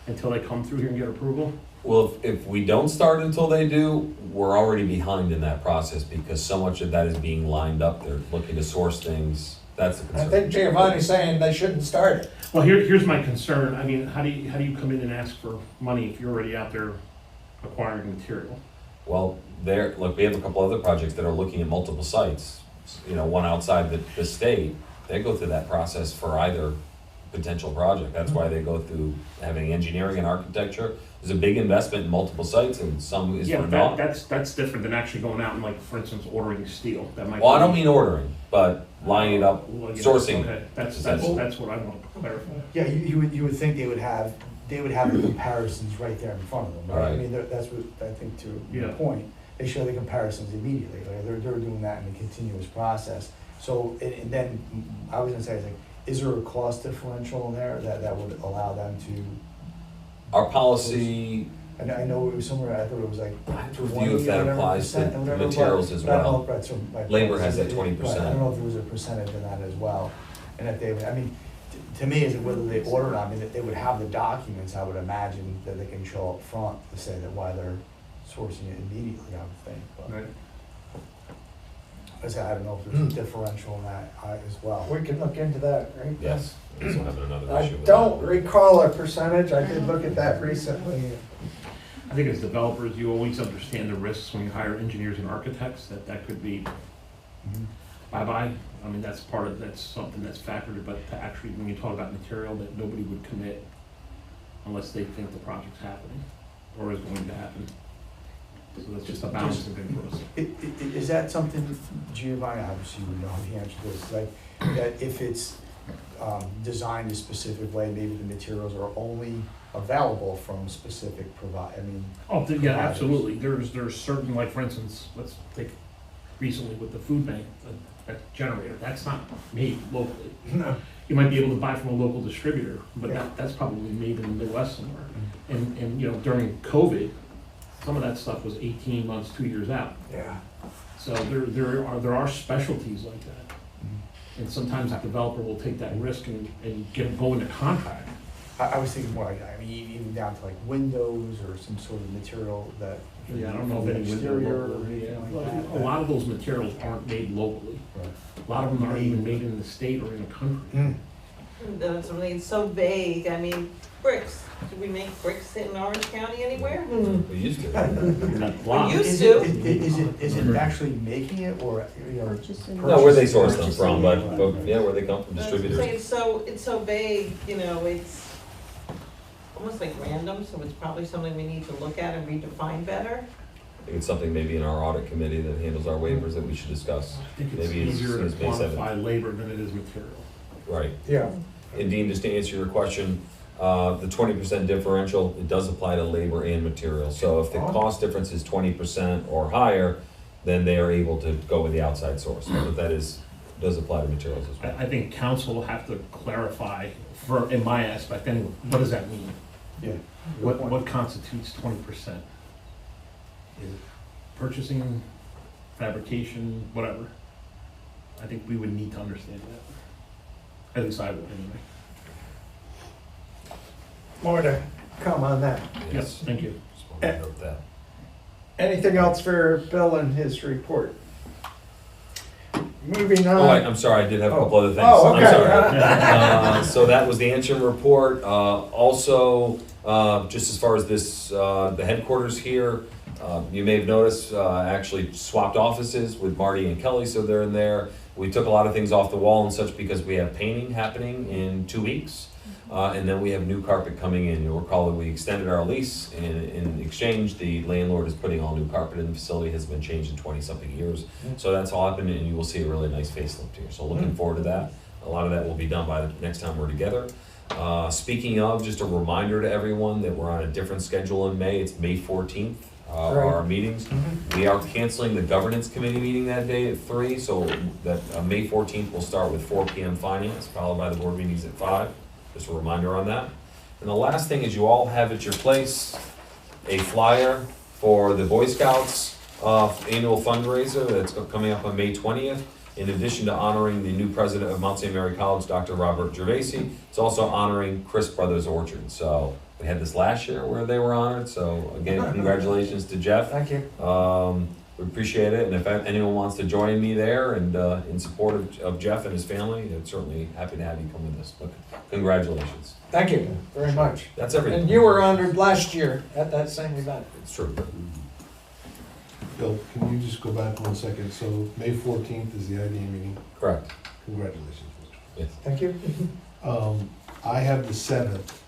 until they come through here and get approval? Well, if we don't start until they do, we're already behind in that process because so much of that is being lined up. They're looking to source things. That's the I concern. think Giovanni's saying they shouldn't start it. Well, here's my concern, I mean, how do you come in and ask for money if you're already out there acquiring material? Well, look, we have a couple other projects that are looking at multiple sites. You know, one outside the state. They go through that process for either potential project. That's why they go through having engineering and architecture. There's a big investment in multiple sites, and some is Yeah, for but naught. that's different than actually going out and, like, for instance, ordering steel, that might. Well, I be- don't mean ordering, but lining it up, Well, yeah, sourcing. Okay, that's what I want to clarify. Yeah, you would think they would have the comparisons right there in front of them, right? I Right. mean, that's what, I think to your Yeah. point, they show the comparisons immediately, right? They're doing that in a continuous process. So, and then, I was gonna say, like, is there a cost differential in there that would allow them to? Our policy, I know it was somewhere, I thought it was like I have to 20 review if that or whatever applies to percent or whatever, materials but- as but I don't well. know if that's from, like, Labor has that right, 20%. I don't know if there was a percentage in that as well, and if they would, I mean, to me, is it whether they order it, I mean, they would have the documents, I would imagine, that they can show up front to say that why they're sourcing it immediately, I would think, but. Right. I said, I don't know if there's a differential in that as well. We can look into that, right? yes, so having another I issue with don't that. recall a percentage, I did look at that recently. I think as developers, you always understand the risks when you hire engineers and architects, that could be Mhm. bye-bye. I mean, that's something that's factored, but to actually, when you talk about material, that nobody would commit unless they think the project's happening or is going to happen. So that's just a balancing thing for us. Is that something, Giovanni, obviously you would know the answer to this, like, that if it's designed a specific way, maybe the materials are only available from specific I mean. Oh, yeah, providers? absolutely. There's certain, like, for instance, let's take recently with the food bank, that generator, that's not made locally. No. You might be able to buy from a local distributor, but Yeah. that's probably made in the Midwest somewhere. And, you know, during COVID, some of that stuff was 18 months, 2 years out. Yeah. So there are specialties like that. Mhm. And sometimes the developer will take that risk and go into contract. I was thinking more like, I mean, even down to like windows or some sort of material that. Yeah, I don't know of any window Exterior or local. anything like A that. lot of those materials aren't made locally. Right. A lot of them aren't even made in the state or in the country. That's, I mean, it's so vague, I mean, bricks, do we make bricks in Orange County anywhere? We used to. A lot. You- Is to. is it actually making it or, you know? No, where they purchasing- source them from, but yeah, where they come from, That's what I'm distributors. saying, it's so vague, you know, it's almost like random, so it's probably something we need to look at and redefine better. I think it's something maybe in our audit committee that handles our waivers that we should discuss. I think it's Maybe easier to it's May 7th. quantify labor than it is material. Right. Yeah. And Dean, just to answer your question, the 20% differential, it does apply to labor and material. So if the cost difference is 20% or higher, then they are able to go with the outside source. But that does apply to materials as well. I think council will have to clarify, in my aspect anyway, what does that mean? Yeah. What constitutes 20%? Is it purchasing, fabrication, whatever? I think we would need to understand that. At least I would anyway. More to come on that. Yes, thank you. Just wanted to note that. Anything else for Bill and his report? Moving on. Oh, I'm sorry, I did have a couple other things. Oh, okay. I'm sorry. So that was the interim report. Also, just as far as this, the headquarters here, you may have noticed, actually swapped offices with Marty and Kelly, so they're in there. We took a lot of things off the wall and such because we have painting happening in 2 weeks. And then we have new carpet coming in. You'll recall that we extended our lease, and in exchange, the landlord is putting all new carpet in. The facility has been changed in 20-something years. So that's all happened, and you will see a really nice facelift here. So looking forward to that. A lot of that will be done by the next time we're together. Speaking of, just a reminder to everyone that we're on a different schedule in May. It's May 14th, our meetings. We are canceling the governance committee meeting that day at 3, so that May 14th will start with 4 p.m. finance, followed by the board meetings at 5. Just a reminder on that. And the last thing is you all have at your place a flyer for the Boy Scouts annual fundraiser that's coming up on May 20th. In addition to honoring the new president of Mount St. Mary College, Dr. Robert Gervasi, it's also honoring Chris Brothers Orchard. So we had this last year where they were honored. So again, congratulations to Jeff. Thank you. We appreciate it, and if anyone wants to join me there and in support of Jeff and his family, I'm certainly happy to have you come with us. But congratulations. Thank you very much. That's everything. And you were honored last year at that same event. It's true. Bill, can you just go back 1 second? So May 14th is the IDA meeting. Correct. Congratulations, Mr. Yes. Thank you. I have the 7th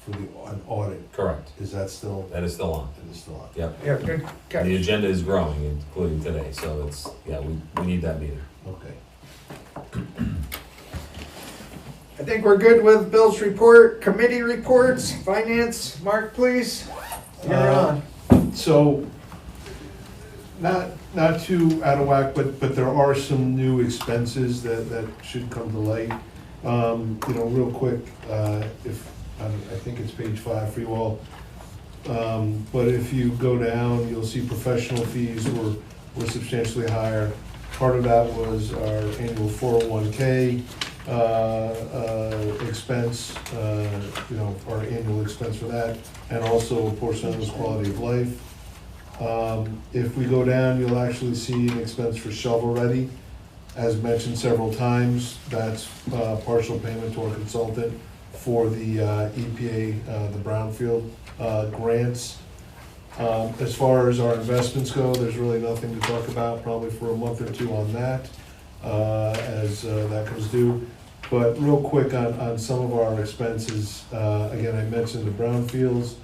for an audit. Correct. Is that still? That is still on. It is still on. Yep. Yeah, good. And the agenda is growing, including today. So it's, yeah, we need that meeting. Okay. I think we're good with Bill's report. Committee reports, finance, Mark, please. You're on. So, not too out of whack, but there are some new expenses that should come to light. Real quick, I think it's page 5 for you all. But if you go down, you'll see professional fees were substantially higher. Part of that was our annual 401k expense, our annual expense for that, and also a portion of this quality of life. If we go down, you'll actually see an expense for shovel ready. As mentioned several times, that's partial payment to our consultant for the EPA, the brownfield grants. As far as our investments go, there's really nothing to talk about, probably for a month or two on that, as that comes due. But real quick on some of our expenses, again, I mentioned the brownfields.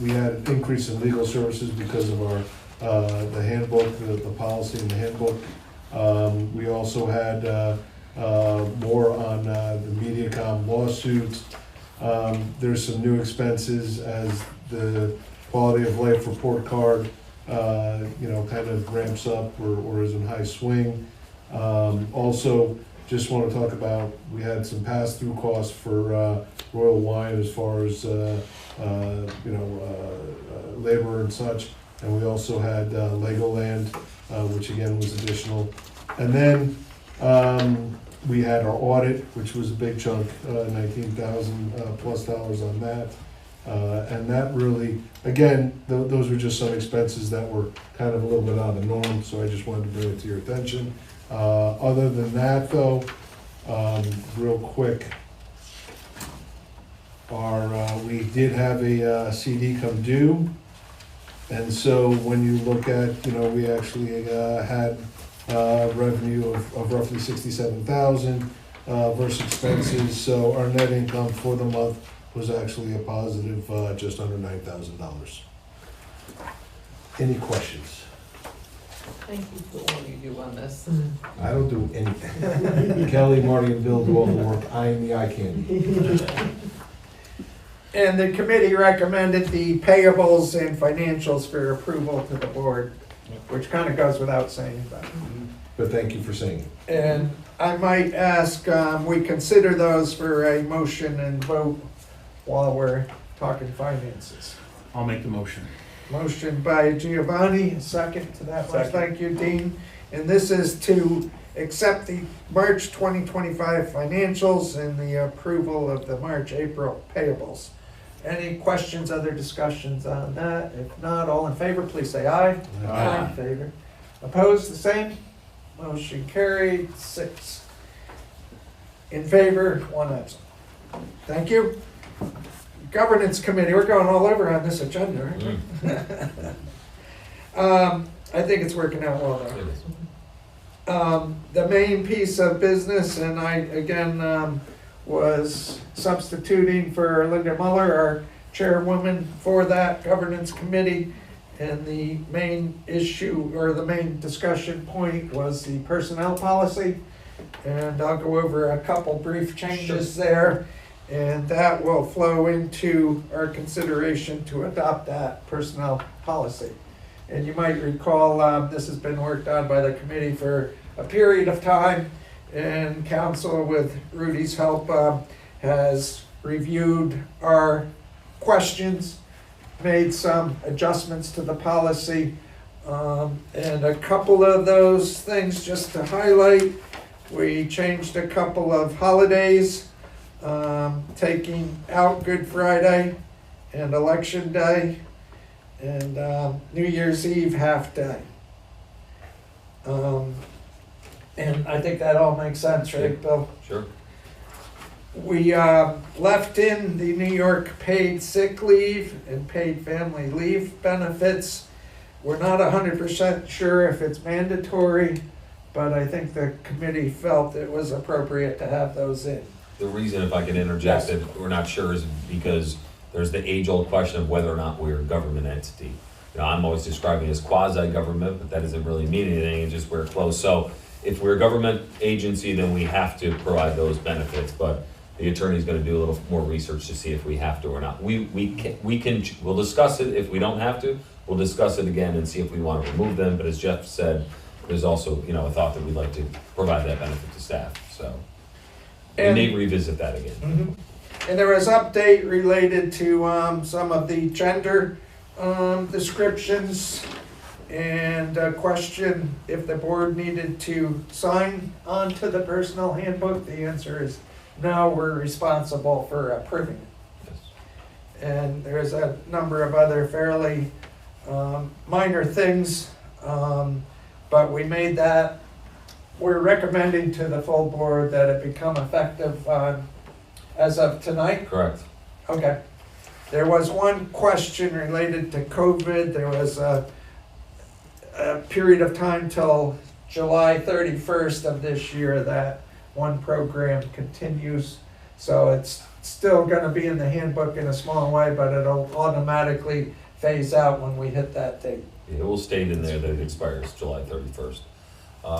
We had an increase in legal services because of our the handbook, the policy in the handbook. We also had more on the MediaCom lawsuit. There's some new expenses as the quality of life report card, kind of ramps up or is in high swing. Also, just want to talk about, we had some pass-through costs for Royal Wine as far as, labor and such. And we also had Legoland, which again was additional. And then we had our audit, which was a big chunk, $19,000 plus on that. And that really, again, those were just some expenses that were kind of a little bit out of the norm, so I just wanted to bring it to your attention. Other than that, though, real quick, we did have a CD come due, and so when you look at, we actually had revenue of roughly $67,000 versus expenses, so our net income for the month was actually a positive just under $9,000. Any questions? Thank you for all you do on this. I don't do anything. Kelly, Marty, and Bill do all the work. I am the eye candy. And the committee recommended the payables and financials for approval to the board, which kind of goes without saying. But thank you for saying it. And I might ask, we consider those for a motion and vote while we're talking finances. I'll make the motion. Motion by Giovanni, a second to that one. Thank you, Dean. And this is to accept the March 2025 financials and the approval of the March, April payables. Any questions, other discussions on that? If not, all in favor, please say aye. Aye. In favor. Opposed, the same? Motion carried, 6 in favor, 1 absent. Thank you. Governance Committee, we're going all over on this agenda, aren't we? I think it's working out well though. The main piece of business, and I again was substituting for Linda Muller, our chairwoman for that governance committee. And the main issue or the main discussion point was the personnel policy. And I'll go over a couple brief changes there. And that will flow into our consideration to adopt that personnel policy. And you might recall this has been worked on by the committee for a period of time, and council with Rudy's help has reviewed our questions, made some adjustments to the policy. And a couple of those things just to highlight, we changed a couple of holidays, taking out Good Friday and Election Day and New Year's Eve half day. And I think that all makes sense, right, Bill? Sure. We left in the New York paid sick leave and paid family leave benefits. We're not 100% sure if it's mandatory, but I think the committee felt it was appropriate to have those in. The reason, if I can interject, Yes. that we're not sure is because there's the age-old question of whether or not we're a government entity. You know, I'm always describing it as quasi-government, but that doesn't really mean anything, it's just we're close. So if we're a government agency, then we have to provide those benefits, but the attorney's gonna do a little more research to see if we have to or not. We'll discuss it. If we don't have to, we'll discuss it again and see if we wanna remove them, but as Jeff said, there's also, you know, a thought that we'd like to provide that benefit to staff, so. We may revisit that again. Mhm. And there was update related to some of the gender descriptions and a question if the board needed to sign on to the personnel handbook. The answer is no, we're responsible for approving it. Yes. And there's a number of other fairly minor things, but we made that, we're recommending to the full board that it become effective as of tonight. Correct. Okay. There was one question related to COVID. There was a period of time till July 31st of this year that one program continues. So it's still gonna be in the handbook in a small way, but it'll automatically phase out when we hit that date. It will state in there that it expires July 31st.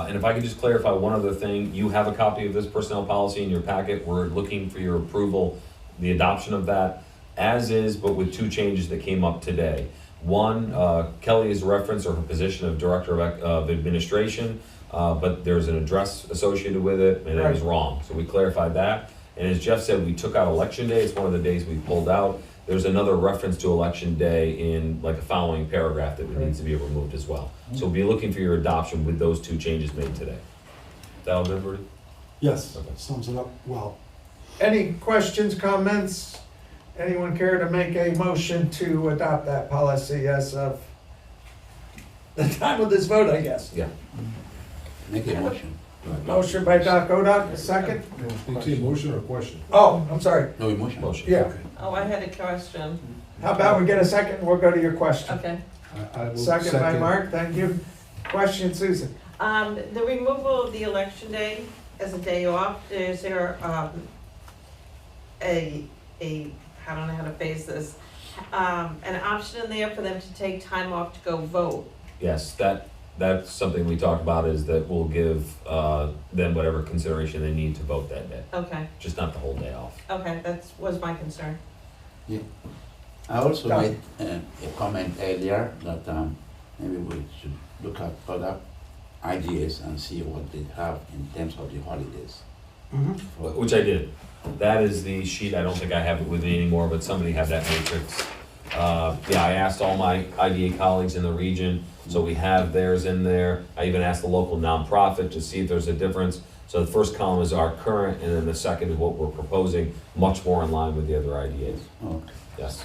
And if I could just clarify one other thing, you have a copy of this personnel policy in your packet. We're looking for your approval, the adoption of that as is, but with two changes that came up today. One, Kelly is referenced or her position of Director of Administration, but there's an address associated with it, and it was wrong. So we clarified that. And as Jeff said, we took out Election Day. It's one of the days we pulled out. There's another reference to Election Day in like a following paragraph that needs to be removed as well. So we'll be looking for your adoption with those two changes made today. Is that all good, Bertie? Yes, Okay. sums it up well. Any questions, comments? Anyone care to make a motion to adopt that policy as of the time of this vote, I guess? Yeah. Make a motion. Motion by Doc Odock, a second? You say motion or question? Oh, I'm sorry. No emotion. Motion. Yeah. Oh, I had a question. How about we get a second, we'll go to your question. Okay. I will Second by Mark, thank you. Question, Susan? The removal of the election day as a day off, is there, I don't know how to phrase this, an option in there for them to take time off to go vote? Yes, that's something we talked about, is that we'll give them whatever consideration they need to vote that day, Okay, just not the whole day off. okay, was my concern. I also Done. made a comment earlier that maybe we should look at other ideas and see what they have in terms of the holidays. Which I did. That is the sheet, I don't think I have it with me anymore, but somebody had that matrix. Yeah, I asked all my IDA colleagues in the region, so we have theirs in there. I even asked the local nonprofit to see if there's a difference. So the first column is our current, and then the second is what we're proposing, much more in line with the other IDAs. Oh, Yes.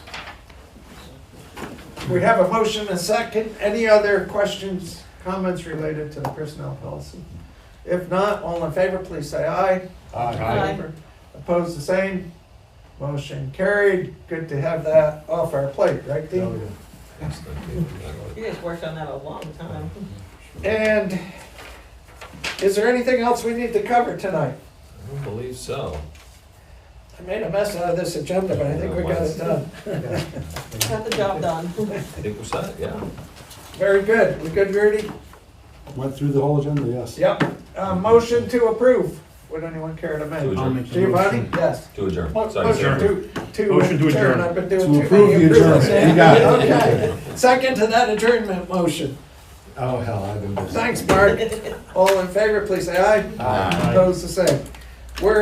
We have a motion, a second. Any other questions, comments related to the personnel policy? If not, all in favor, please say aye. Aye. Opposed, the same. Motion carried. Good to have that off our plate, right, Dean? You guys worked on that a long time. And is there anything else we need to cover tonight? I don't believe so. I made a mess out of this agenda, but I think we got it done. Got the job done. I think we're set, yeah. Very good. We good, Rudy? Went through the whole agenda, yes. Yep. Motion to approve. Would anyone care to To make? adjourn. Giovanni? Yes. To adjourn. Motion Sorry, sir. to adjourn. I've been doing To too approve many the adjournment. approvals. You got it. Okay. Second to that adjournment motion. Oh, hell, I've been busy. Thanks, Mark. All in favor, please say aye. Aye. Opposed, the same. We're